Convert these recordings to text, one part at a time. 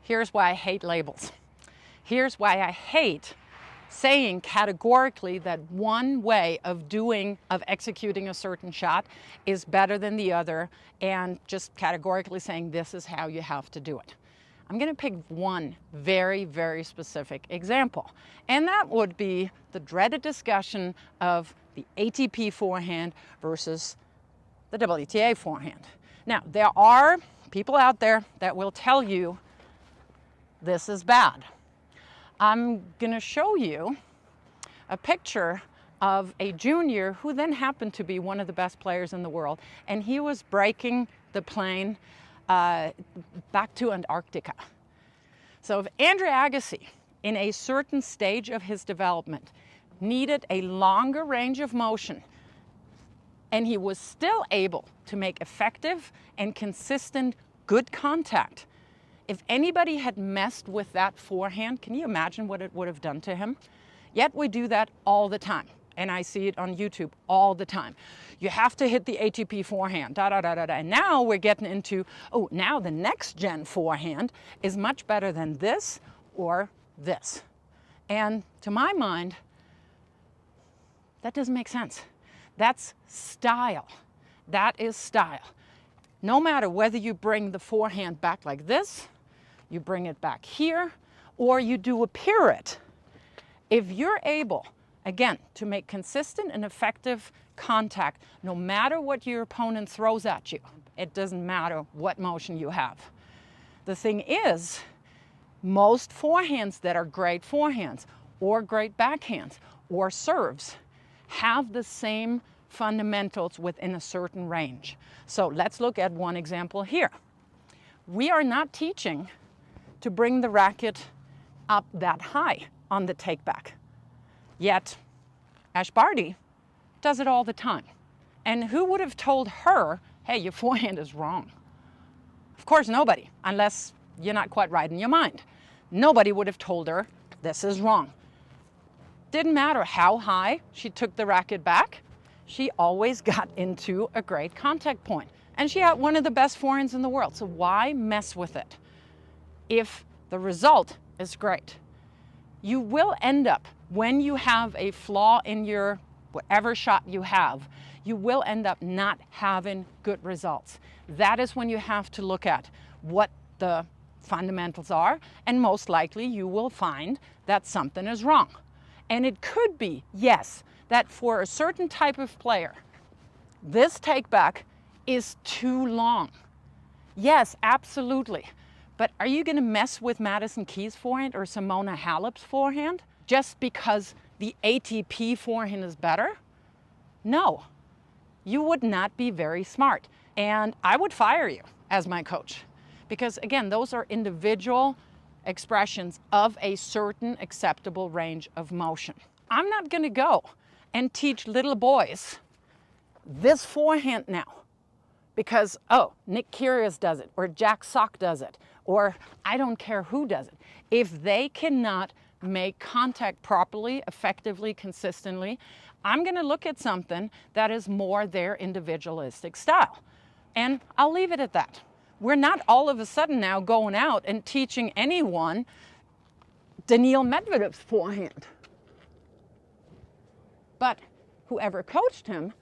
Here's why I hate labels. Here's why I hate saying categorically that one way of executing a certain shot is better than the other, and just categorically saying this is how you have to do it. I'm going to pick one very, very specific example, and that would be the dreaded discussion of the ATP forehand versus the WTA forehand. Now, there are people out there that will tell you this is bad. I'm going to show you a picture of a junior who then happened to be one of the best players in the world, and he was breaking the plane back to Antarctica. So if Andre Agassi, in a certain stage of his development, needed a longer range of motion, and he was still able to make effective and consistent good contact, if anybody had messed with that forehand, can you imagine what it would have done to him? Yet we do that all the time, and I see it on YouTube all the time. You have to hit the ATP forehand, And now we're getting into, oh, now the next gen forehand is much better than this or this. And to my mind, that doesn't make sense. That's style. That is style. No matter whether you bring the forehand back like this, you bring it back here, or you do a pirouette. If you're able, again, to make consistent and effective contact, no matter what your opponent throws at you, it doesn't matter what motion you have. The thing is, most forehands that are great forehands, or great backhands, or serves, have the same fundamentals within a certain range. So let's look at one example here. We are not teaching to bring the racket up that high on the take back. Yet, Ash Barty does it all the time. And who would have told her, hey, your forehand is wrong? Of course, nobody, unless you're not quite right in your mind. Nobody would have told her this is wrong. Didn't matter how high she took the racket back, she always got into a great contact point. And she had one of the best forehands in the world. So why mess with it if the result is great? You will end up, when you have a flaw in your whatever shot you have, you will end up not having good results. That is when you have to look at what the fundamentals are, and most likely you will find that something is wrong. And it could be, yes, that for a certain type of player, this take back is too long. Yes, absolutely. But are you going to mess with Madison Keys' forehand or Simona Halep's forehand just because the ATP forehand is better? No, you would not be very smart. And I would fire you as my coach. Because again, those are individual expressions of a certain acceptable range of motion. I'm not going to go and teach little boys this forehand now because, oh, Nick Kyrgios does it, or Jack Sock does it, or I don't care who does it. If they cannot make contact properly, effectively, consistently, I'm going to look at something that is more their individualistic style. And I'll leave it at that. We're not all of a sudden now going out and teaching anyone Daniil Medvedev's forehand. But whoever coached him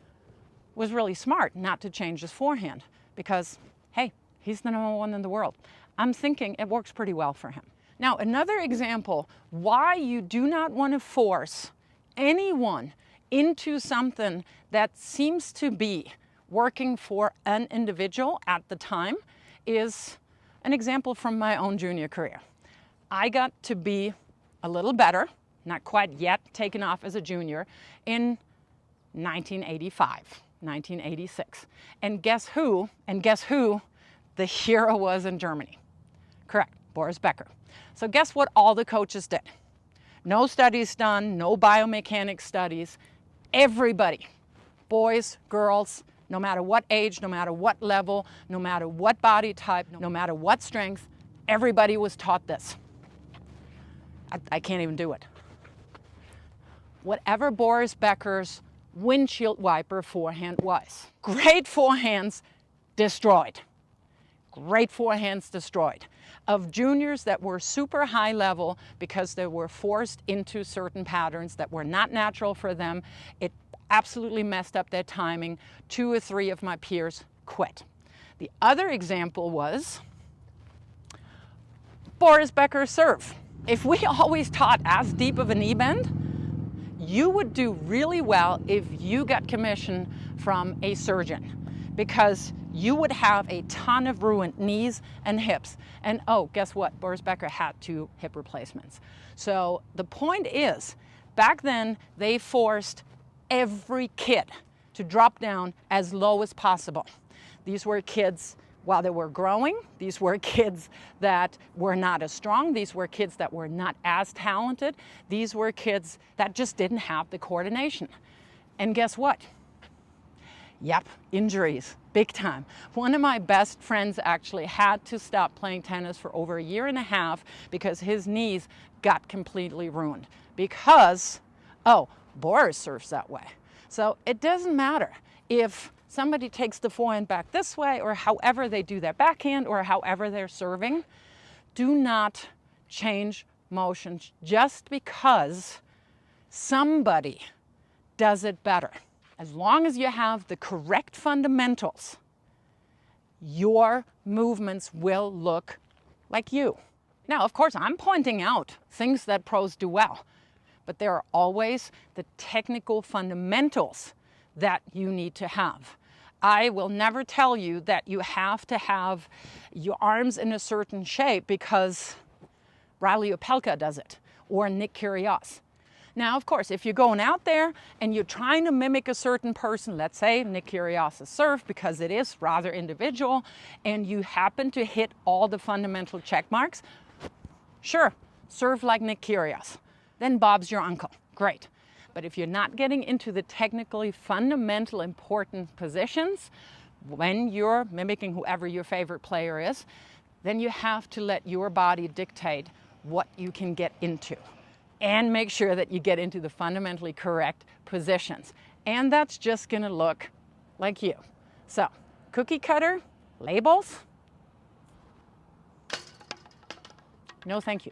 was really smart not to change his forehand because, hey, he's the #1 in the world. I'm thinking it works pretty well for him. Now, another example why you do not want to force anyone into something that seems to be working for an individual at the time is an example from my own junior career. I got to be a little better, not quite yet taken off as a junior, in 1985, 1986. And guess who the hero was in Germany? Correct, Boris Becker. So guess what all the coaches did? No studies done, no biomechanics studies. Everybody, boys, girls, no matter what age, no matter what level, no matter what body type, no matter what strength, everybody was taught this. I can't even do it. Whatever Boris Becker's windshield wiper forehand was. Great forehands destroyed. Great forehands destroyed. of juniors that were super high level because they were forced into certain patterns that were not natural for them. It absolutely messed up their timing. 2 or 3 of my peers quit. The other example was Boris Becker's serve. If we always taught as deep of a knee bend, you would do really well if you got commission from a surgeon, because you would have a ton of ruined knees and hips. And oh, guess what? Boris Becker had 2 hip replacements. So the point is, back then they forced every kid to drop down as low as possible. These were kids while they were growing. These were kids that were not as strong. These were kids that were not as talented. These were kids that just didn't have the coordination. And guess what? Yep, injuries, big time. One of my best friends actually had to stop playing tennis for over 1.5 years because his knees got completely ruined. Because, oh, Boris serves that way. So it doesn't matter if somebody takes the forehand back this way, or however they do their backhand, or however they're serving. Do not change motions just because somebody does it better. As long as you have the correct fundamentals, your movements will look like you. Now, of course, I'm pointing out things that pros do well, but there are always the technical fundamentals that you need to have. I will never tell you that you have to have your arms in a certain shape because Riley Opelka does it, or Nick Kyrgios. Now, of course, if you're going out there and you're trying to mimic a certain person, let's say Nick Kyrgios' serve, because it is rather individual, and you happen to hit all the fundamental check marks, sure, serve like Nick Kyrgios. Then Bob's your uncle. Great. But if you're not getting into the technically fundamental important positions, when you're mimicking whoever your favorite player is, then you have to let your body dictate what you can get into. And make sure that you get into the fundamentally correct positions. And that's just gonna look like you. So, cookie cutter, labels, no thank you.